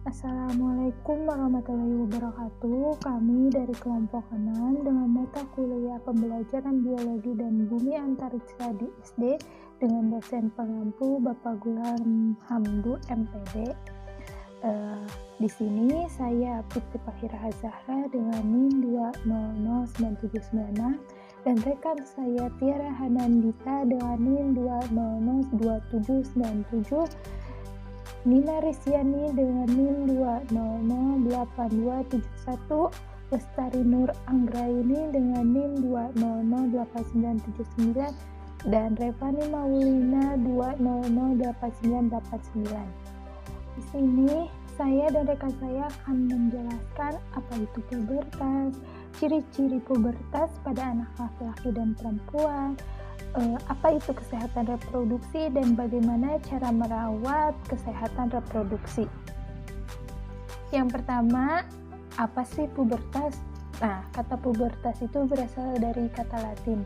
Assalamualaikum warahmatullahi wabarakatuh. Kami dari kelompok 6 dengan mata kuliah pembelajaran biologi dan bumi antariksa di SD dengan dosen pengampu Bapak Gulam Hamdu MPD. Di sini saya Putri Fahira Zahra dengan NIM 2009796 dan rekan saya Tiara Hanandita dengan NIM 2002797, Nina Risyani dengan NIM 2008271, Lestari Nur Anggraini dengan NIM 2008979, dan Revani Maulina 2008989. Di sini saya dan rekan saya akan menjelaskan apa itu pubertas, ciri-ciri pubertas pada anak laki-laki dan perempuan, apa itu kesehatan reproduksi dan bagaimana cara merawat kesehatan reproduksi. Yang pertama, apa sih pubertas? Nah, kata pubertas itu berasal dari kata Latin,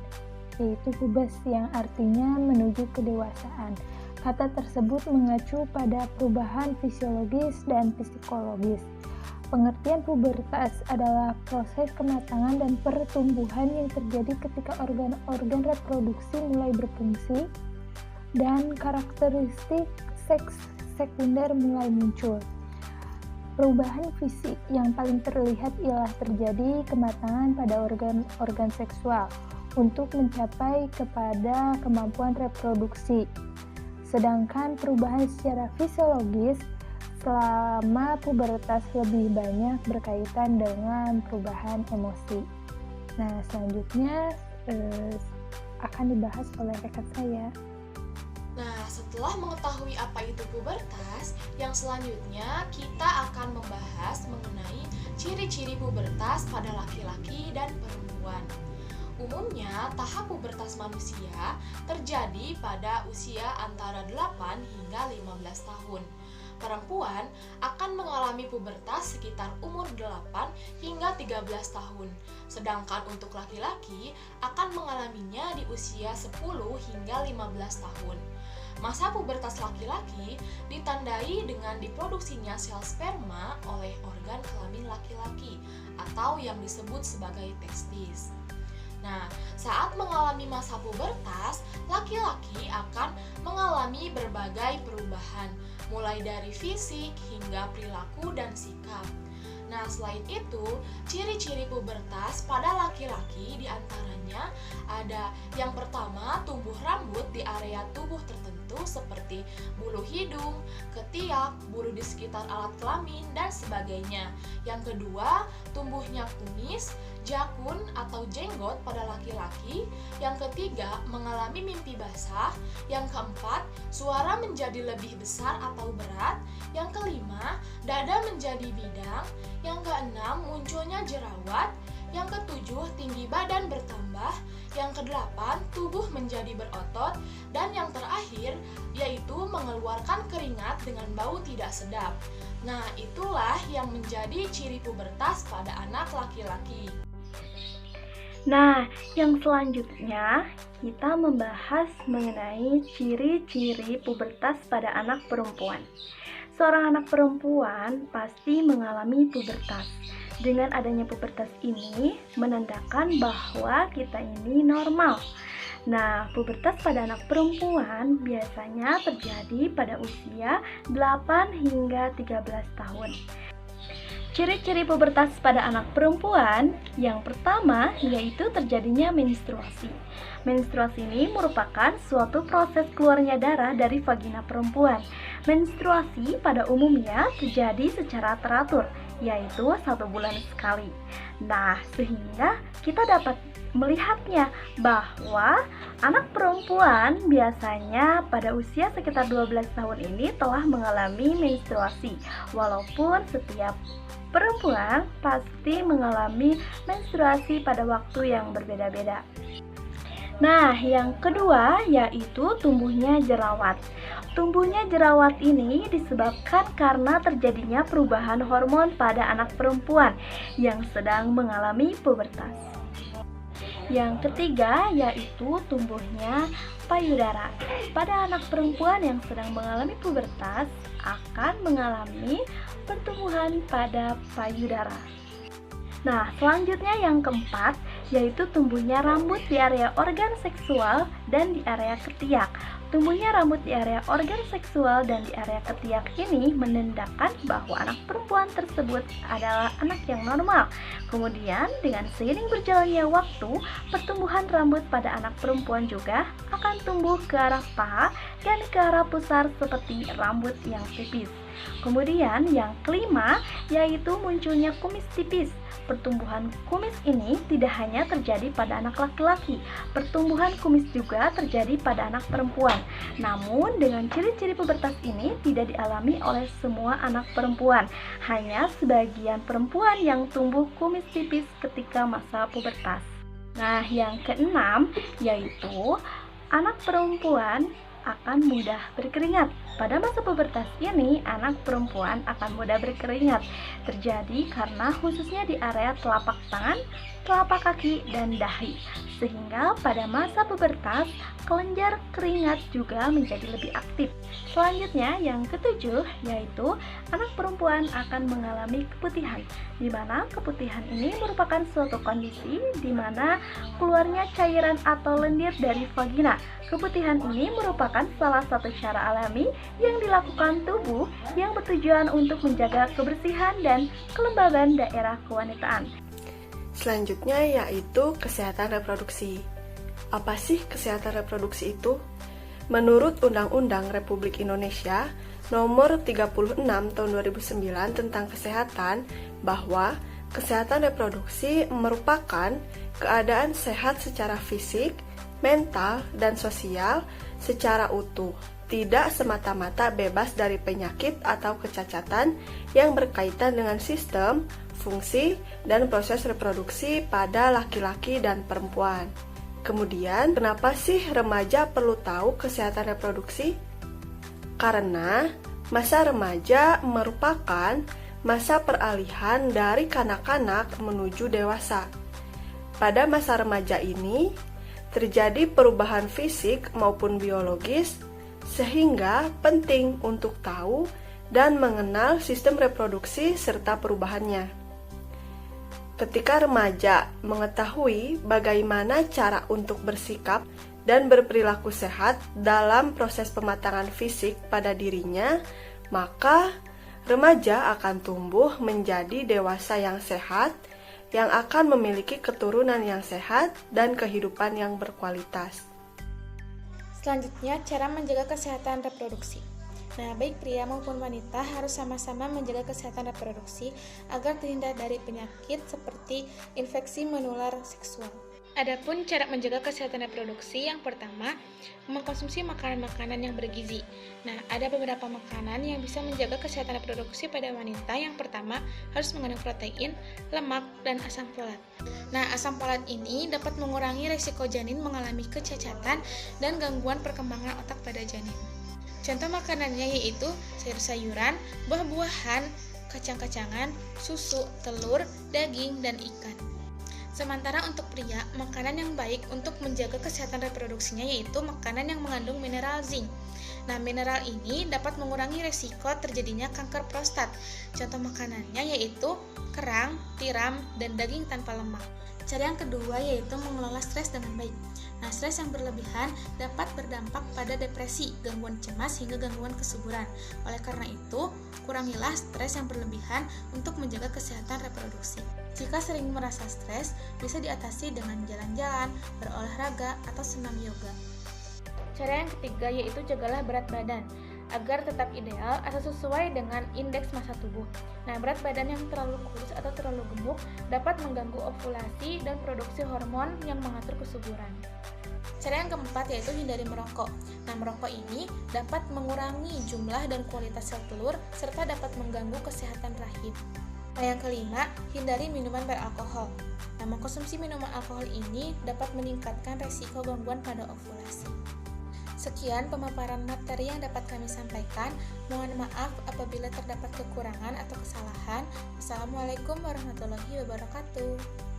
yaitu pubes yang artinya menuju kedewasaan. Kata tersebut mengacu pada perubahan fisiologis dan psikologis. Pengertian pubertas adalah proses kematangan dan pertumbuhan yang terjadi ketika organ-organ reproduksi mulai berfungsi dan karakteristik seks sekunder mulai muncul. Perubahan fisik yang paling terlihat ialah terjadi kematangan pada organ-organ seksual untuk mencapai kepada kemampuan reproduksi. Sedangkan perubahan secara fisiologis selama pubertas lebih banyak berkaitan dengan perubahan emosi. Nah, selanjutnya akan dibahas oleh rekan saya. Nah, setelah mengetahui apa itu pubertas, yang selanjutnya kita akan membahas mengenai ciri-ciri pubertas pada laki-laki dan perempuan. Umumnya, tahap pubertas manusia terjadi pada usia antara 8 hingga 15 tahun. Perempuan akan mengalami pubertas sekitar umur 8 hingga 13 tahun. Sedangkan untuk laki-laki akan mengalaminya di usia 10 hingga 15 tahun. Masa pubertas laki-laki ditandai dengan diproduksinya sel sperma oleh organ kelamin laki-laki atau yang disebut sebagai testis. Nah, saat mengalami masa pubertas, laki-laki akan mengalami berbagai perubahan, mulai dari fisik hingga perilaku dan sikap. Nah, selain itu, ciri-ciri pubertas pada laki-laki diantaranya ada yang pertama, tumbuh rambut di area tubuh tertentu seperti bulu hidung, ketiak, bulu di sekitar alat kelamin, dan sebagainya. Yang kedua, tumbuhnya kumis, jakun atau jenggot pada laki-laki. Yang ketiga, mengalami mimpi basah. Yang keempat, suara menjadi lebih besar atau berat. Yang kelima, dada menjadi bidang. Yang keenam, munculnya jerawat. Yang ketujuh, tinggi badan bertambah. Yang kedelapan, tubuh menjadi berotot. Dan yang terakhir, yaitu mengeluarkan keringat dengan bau tidak sedap. Nah, itulah yang menjadi ciri pubertas pada anak laki-laki. Nah, yang selanjutnya kita membahas mengenai ciri-ciri pubertas pada anak perempuan. Seorang anak perempuan pasti mengalami pubertas. Dengan adanya pubertas ini menandakan bahwa kita ini normal. Nah, pubertas pada anak perempuan biasanya terjadi pada usia 8 hingga 13 tahun. Ciri-ciri pubertas pada anak perempuan yang pertama yaitu terjadinya menstruasi. Menstruasi ini merupakan suatu proses keluarnya darah dari vagina perempuan. Menstruasi pada umumnya terjadi secara teratur, yaitu 1 bulan sekali. Nah, sehingga kita dapat melihatnya bahwa anak perempuan biasanya pada usia sekitar 12 tahun ini telah mengalami menstruasi, walaupun setiap perempuan pasti mengalami menstruasi pada waktu yang berbeda-beda. Nah, yang kedua yaitu tumbuhnya jerawat. Tumbuhnya jerawat ini disebabkan karena terjadinya perubahan hormon pada anak perempuan yang sedang mengalami pubertas. Yang ketiga yaitu tumbuhnya payudara. Pada anak perempuan yang sedang mengalami pubertas akan mengalami pertumbuhan pada payudara. Nah, selanjutnya yang keempat, yaitu tumbuhnya rambut di area organ seksual dan di area ketiak. Tumbuhnya rambut di area organ seksual dan di area ketiak ini menandakan bahwa anak perempuan tersebut adalah anak yang normal. Kemudian, dengan seiring berjalannya waktu, pertumbuhan rambut pada anak perempuan juga akan tumbuh ke arah paha dan ke arah pusar seperti rambut yang tipis. Kemudian, yang kelima, yaitu munculnya kumis tipis. Pertumbuhan kumis ini tidak hanya terjadi pada anak laki-laki, pertumbuhan kumis juga terjadi pada anak perempuan. Namun, dengan ciri-ciri pubertas ini tidak dialami oleh semua anak perempuan, hanya sebagian perempuan yang tumbuh kumis tipis ketika masa pubertas. Nah, yang keenam, yaitu anak perempuan akan mudah berkeringat. Pada masa pubertas ini, anak perempuan akan mudah berkeringat. Terjadi karena khususnya di area telapak tangan, telapak kaki, dan dahi. Sehingga pada masa pubertas, kelenjar keringat juga menjadi lebih aktif. Selanjutnya, yang ketujuh, yaitu anak perempuan akan mengalami keputihan, di mana keputihan ini merupakan suatu kondisi di mana keluarnya cairan atau lendir dari vagina. Keputihan ini merupakan salah satu cara alami yang dilakukan tubuh yang bertujuan untuk menjaga kebersihan dan kelembaban daerah kewanitaan. Selanjutnya yaitu kesehatan reproduksi. Apa sih kesehatan reproduksi itu? Menurut Undang-Undang Republik Indonesia Nomor 36 Tahun 2009 tentang kesehatan, bahwa kesehatan reproduksi merupakan keadaan sehat secara fisik, mental, dan sosial secara utuh, tidak semata-mata bebas dari penyakit atau kecacatan yang berkaitan dengan sistem, fungsi, dan proses reproduksi pada laki-laki dan perempuan. Kemudian, kenapa sih remaja perlu tahu kesehatan reproduksi? Karena masa remaja merupakan masa peralihan dari kanak-kanak menuju dewasa. Pada masa remaja ini, terjadi perubahan fisik maupun biologis, sehingga penting untuk tahu dan mengenal sistem reproduksi serta perubahannya. Ketika remaja mengetahui bagaimana cara untuk bersikap dan berperilaku sehat dalam proses pematangan fisik pada dirinya, maka remaja akan tumbuh menjadi dewasa yang sehat, yang akan memiliki keturunan yang sehat dan kehidupan yang berkualitas. Selanjutnya, cara menjaga kesehatan reproduksi. Nah, baik pria maupun wanita harus sama-sama menjaga kesehatan reproduksi agar terhindar dari penyakit seperti infeksi menular seksual. Adapun cara menjaga kesehatan reproduksi, yang pertama, mengkonsumsi makanan-makanan yang bergizi. Nah, ada beberapa makanan yang bisa menjaga kesehatan reproduksi pada wanita. Yang pertama, harus mengandung protein, lemak, dan asam folat. Nah, asam folat ini dapat mengurangi risiko janin mengalami kecacatan dan gangguan perkembangan otak pada janin. Contoh makanannya yaitu sayur-sayuran, buah-buahan, kacang-kacangan, susu, telur, daging, dan ikan. Sementara untuk pria, makanan yang baik untuk menjaga kesehatan reproduksinya yaitu makanan yang mengandung mineral zinc. Nah, mineral ini dapat mengurangi risiko terjadinya kanker prostat. Contoh makanannya yaitu kerang, tiram, dan daging tanpa lemak. Cara yang kedua yaitu mengelola stres dengan baik. Nah, stres yang berlebihan dapat berdampak pada depresi, gangguan cemas, hingga gangguan kesuburan. Oleh karena itu, kurangilah stres yang berlebihan untuk menjaga kesehatan reproduksi. Jika sering merasa stres, bisa diatasi dengan jalan-jalan, berolahraga, atau senam yoga. Cara yang ketiga yaitu jagalah berat badan agar tetap ideal atau sesuai dengan indeks massa tubuh. Nah, berat badan yang terlalu kurus atau terlalu gemuk dapat mengganggu ovulasi dan produksi hormon yang mengatur kesuburan. Cara yang keempat yaitu hindari merokok. Nah, merokok ini dapat mengurangi jumlah dan kualitas sel telur serta dapat mengganggu kesehatan rahim. Nah, yang kelima, hindari minuman beralkohol. Nah, mengkonsumsi minuman alkohol ini dapat meningkatkan resiko gangguan pada ovulasi. Sekian pemaparan materi yang dapat kami sampaikan. Mohon maaf apabila terdapat kekurangan atau kesalahan. Wassalamualaikum warahmatullahi wabarakatuh.